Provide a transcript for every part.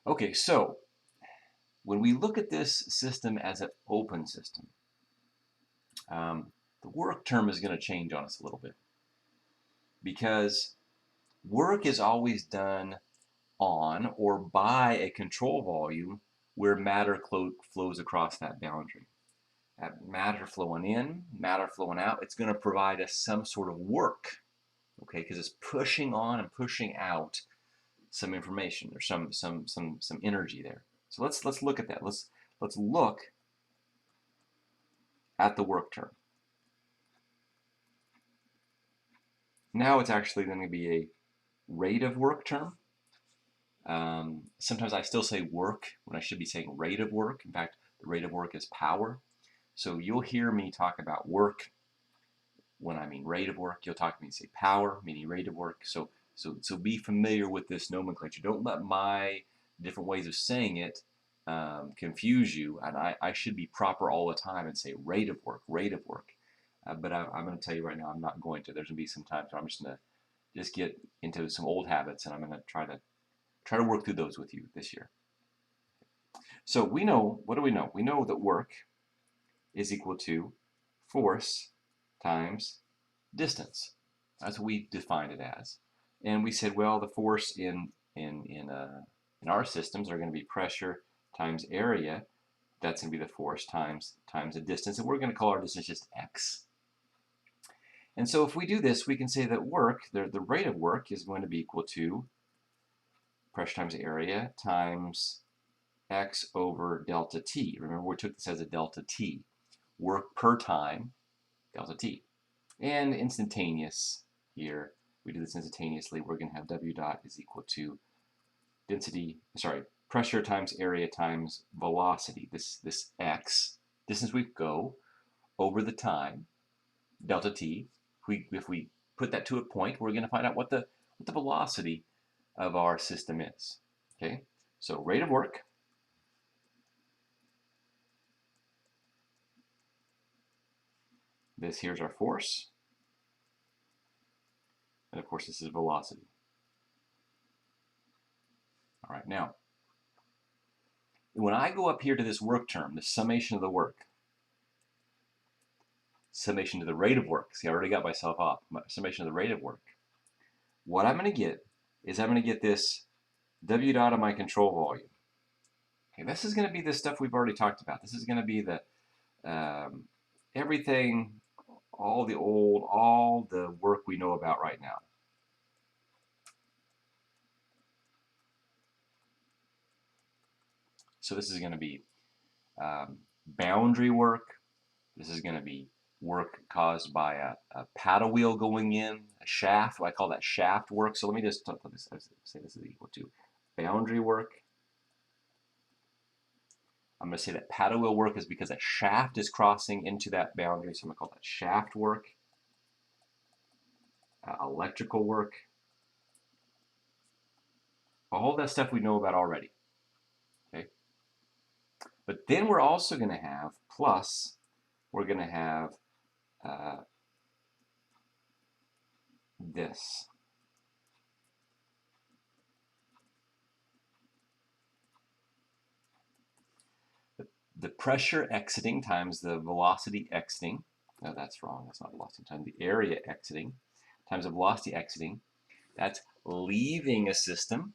Okay, so when we look at this system as an open system, the work term is going to change on us a little bit because work is always done on or by a control volume where matter flows across that boundary. That matter flowing in, matter flowing out, it's going to provide us some sort of work, okay? Because it's pushing on and pushing out some information or some energy there. So let's look at that. Let's look at the work term. Now it's actually going to be a rate of work term. Sometimes I still say work when I should be saying rate of work. In fact, the rate of work is power. So you'll hear me talk about work when I mean rate of work. You'll talk to me and say power, meaning rate of work. So be familiar with this nomenclature. Don't let my different ways of saying it confuse you. And I should be proper all the time and say rate of work, rate of work. But I'm going to tell you right now, I'm not going to. There's going to be some times where I'm just going to just get into some old habits, and I'm going to try to work through those with you this year. So we know, what do we know? We know that work is equal to force times distance. That's what we defined it as. And we said, well, the force in our systems are going to be pressure times area. That's going to be the force times the distance, and we're going to call our distance just x. And so if we do this, we can say that work, the rate of work, is going to be equal to pressure times area times x over delta t. Remember, we took this as a delta t. Work per time, delta t. And instantaneous here, we do this instantaneously, we're going to have W dot is equal to pressure times area times velocity. This x, distance we go over the time, delta t. If we put that to a point, we're going to find out what the velocity of our system is. Okay, so rate of work this here's our force, and of course this is velocity. All right, now when I go up here to this work term, the summation of the work, summation to the rate of work, see I already got myself off, summation of the rate of work, what I'm going to get is I'm going to get this W dot of my control volume. Okay, this is going to be the stuff we've already talked about. This is going to be the everything, all the work we know about right now. So this is going to be boundary work. This is going to be work caused by a paddle wheel going in, a shaft. I call that shaft work. So let me just say this is equal to boundary work. I'm going to say that paddle wheel work is because a shaft is crossing into that boundary. So I'm going to call that shaft work. Electrical work. All that stuff we know about already. Okay. But then we're also going to have plus, we're going to have this. The pressure exiting times the velocity exiting. No, that's wrong. That's not velocity times the area exiting times the velocity exiting. That's leaving a system.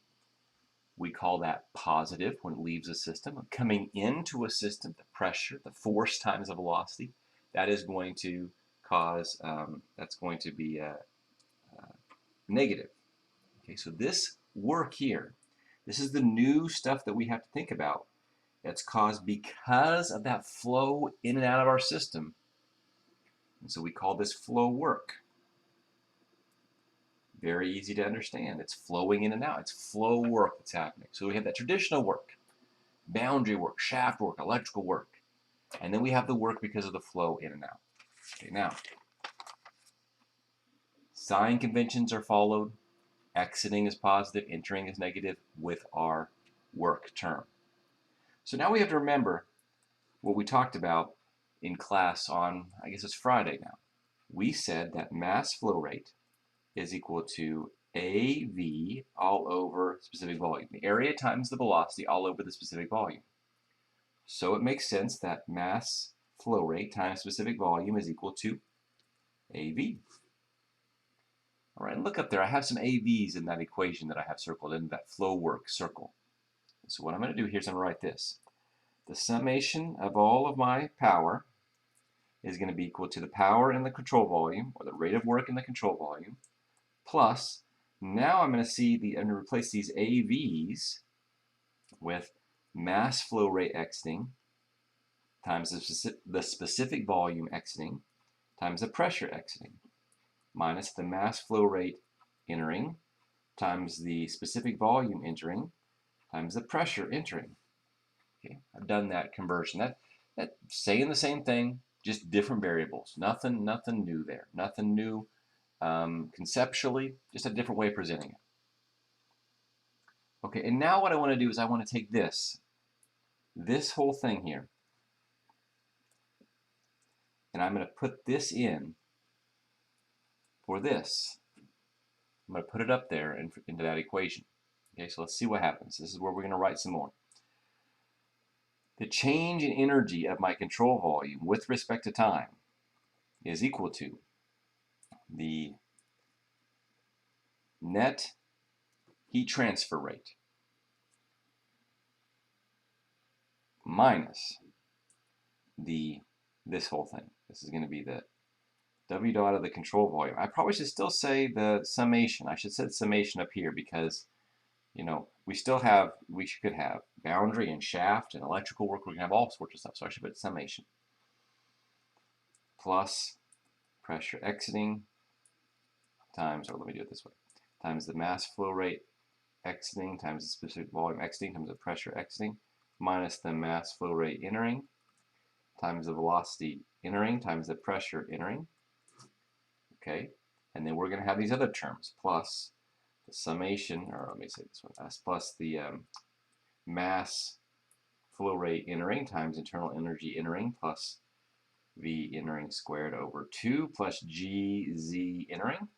We call that positive when it leaves a system. Coming into a system, the pressure, the force times the velocity, that is going to cause, that's going to be negative. Okay, so this work here, this is the new stuff that we have to think about. That's caused because of that flow in and out of our system. And so we call this flow work. Very easy to understand. It's flowing in and out. It's flow work that's happening. So we have that traditional work, boundary work, shaft work, electrical work. And then we have the work because of the flow in and out. Okay, now, sign conventions are followed. Exiting is positive, entering is negative with our work term. So now we have to remember what we talked about in class on, I guess it's Friday now. We said that mass flow rate is equal to AV all over specific volume. The area times the velocity all over the specific volume. So it makes sense that mass flow rate times specific volume is equal to AV. All right, look up there. I have some AVs in that equation that I have circled in that flow work circle. So what I'm going to do here is I'm going to write this. The summation of all of my power is going to be equal to the power in the control volume, or the rate of work in the control volume, plus, now I'm going to replace these AVs with mass flow rate exiting times the specific volume exiting times the pressure exiting minus the mass flow rate entering times the specific volume entering times the pressure entering. Okay, I've done that conversion. That saying the same thing, just different variables. Nothing new there. Nothing new conceptually, just a different way of presenting it. Okay, and now what I want to do is I want to take this whole thing here, and I'm going to put this in for this. I'm going to put it up there into that equation. Okay, so let's see what happens. This is where we're going to write some more. The change in energy of my control volume with respect to time is equal to the net heat transfer rate minus this whole thing. This is going to be the W dot of the control volume. I probably should still say the summation. I should set summation up here because, you know, we could have boundary and shaft and electrical work. We're going to have all sorts of stuff. So I should put summation plus pressure exiting times, or let me do it this way, times the mass flow rate exiting times the specific volume exiting times the pressure exiting minus the mass flow rate entering times the velocity entering times the pressure entering. Okay, and then we're going to have these other terms plus the summation, or let me say this one, plus the mass flow rate entering times internal energy entering plus V entering squared over 2 plus GZ entering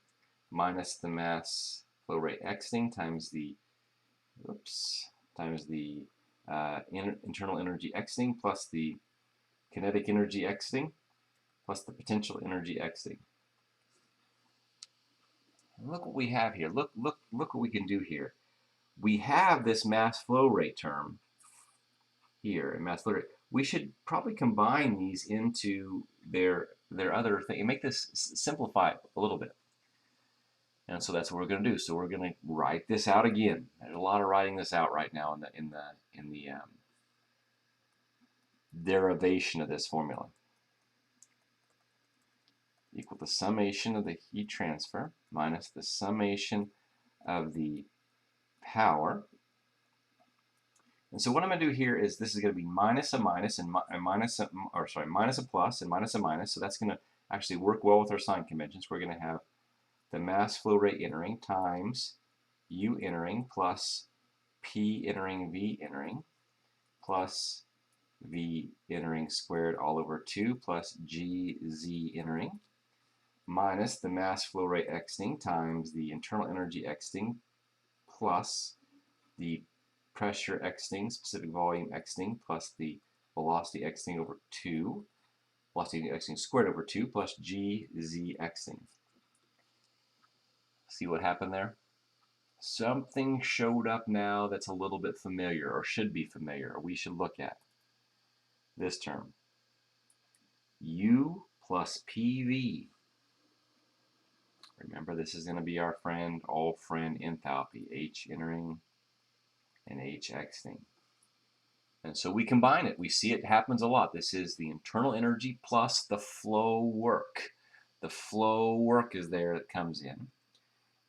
minus the mass flow rate exiting times the internal energy exiting plus the kinetic energy exiting plus the potential energy exiting. And look what we have here. Look what we can do here. We have this mass flow rate term here in mass flow rate. We should probably combine these into their other thing and make this simplify a little bit. And so that's what we're going to do. So we're going to write this out again. There's a lot of writing this out right now in the derivation of this formula. Equal the summation of the heat transfer minus the summation of the power. And so what I'm going to do here is this is going to be minus a minus and minus a plus and minus a minus. So that's going to actually work well with our sign conventions. We're going to have the mass flow rate entering times U entering plus P entering V entering plus V entering squared all over 2 plus GZ entering minus the mass flow rate exiting times the internal energy exiting plus the pressure exiting, specific volume exiting, plus the velocity exiting over 2, velocity exiting squared over 2, plus GZ exiting. See what happened there? Something showed up now that's a little bit familiar, or should be familiar, or we should look at. This term. U plus PV. Remember, this is going to be our old friend enthalpy, H entering and H exiting. And so we combine it. We see it happens a lot. This is the internal energy plus the flow work. The flow work is there that comes in.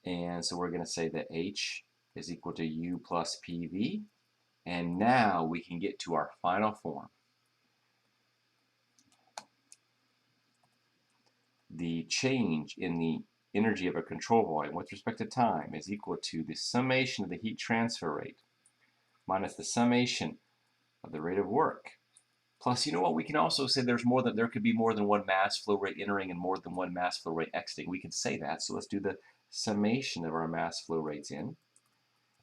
And so we're going to say that H is equal to U plus PV. And now we can get to our final form. The change in the energy of a control volume with respect to time is equal to the summation of the heat transfer rate minus the summation of the rate of work. Plus, you know what? We can also say there could be more than one mass flow rate entering and more than one mass flow rate exiting. We can say that. So let's do the summation of our mass flow rates in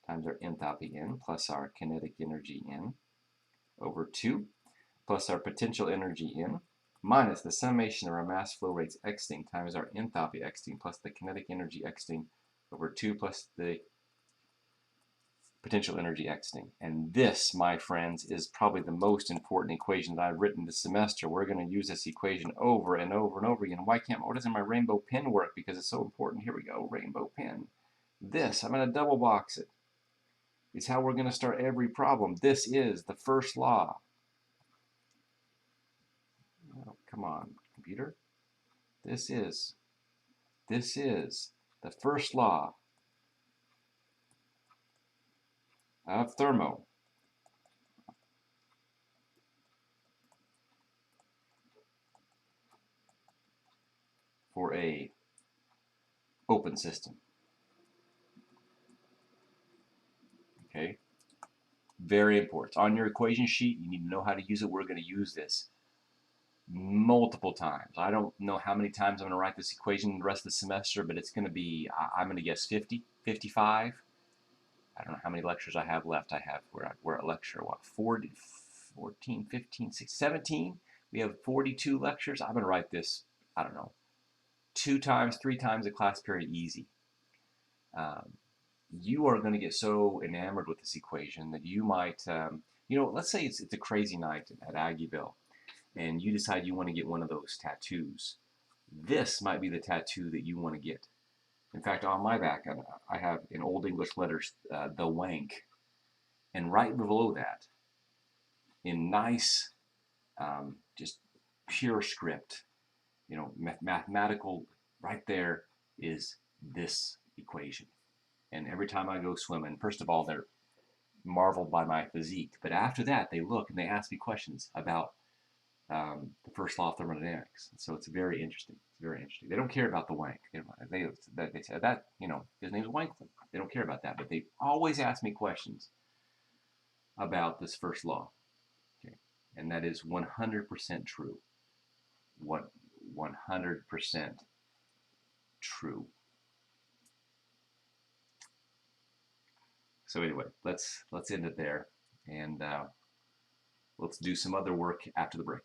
times our enthalpy in plus our kinetic energy in over 2 plus our potential energy in minus the summation of our mass flow rates exiting times our enthalpy exiting plus the kinetic energy exiting over 2 plus the potential energy exiting. And this, my friends, is probably the most important equation that I've written this semester. We're going to use this equation over and over and over again. Why doesn't my rainbow pen work? Because it's so important. Here we go, rainbow pen. This, I'm going to double box it. It's how we're going to start every problem. This is the first law. Oh, come on, computer. This is the first law of thermo. For a open system. Okay? Very important. On your equation sheet, you need to know how to use it. We're going to use this multiple times. I don't know how many times I'm going to write this equation the rest of the semester, but it's going to be, I'm going to guess 50, 55. I don't know how many lectures I have left. We're at lecture, what, 40, 14, 15, 16, 17? We have 42 lectures. I'm going to write this, I don't know, 2 times, 3 times a class period easy. You are going to get so enamored with this equation that you might, let's say it's a crazy night at Aggieville, and you decide you want to get one of those tattoos. This might be the tattoo that you want to get. In fact, on my back, I have in Old English letters, the wank. And right below that, in nice, just pure script, mathematical, right there is this equation. And every time I go swimming, first of all, they're marveled by my physique. But after that, they look and they ask me questions about the first law of thermodynamics. So it's very interesting. It's very interesting. They don't care about the wank. They say that, his name's Wanklin. They don't care about that. But they always ask me questions about this first law. Okay? And that is 100% true. What 100% true. So anyway, let's end it there, and let's do some other work after the break.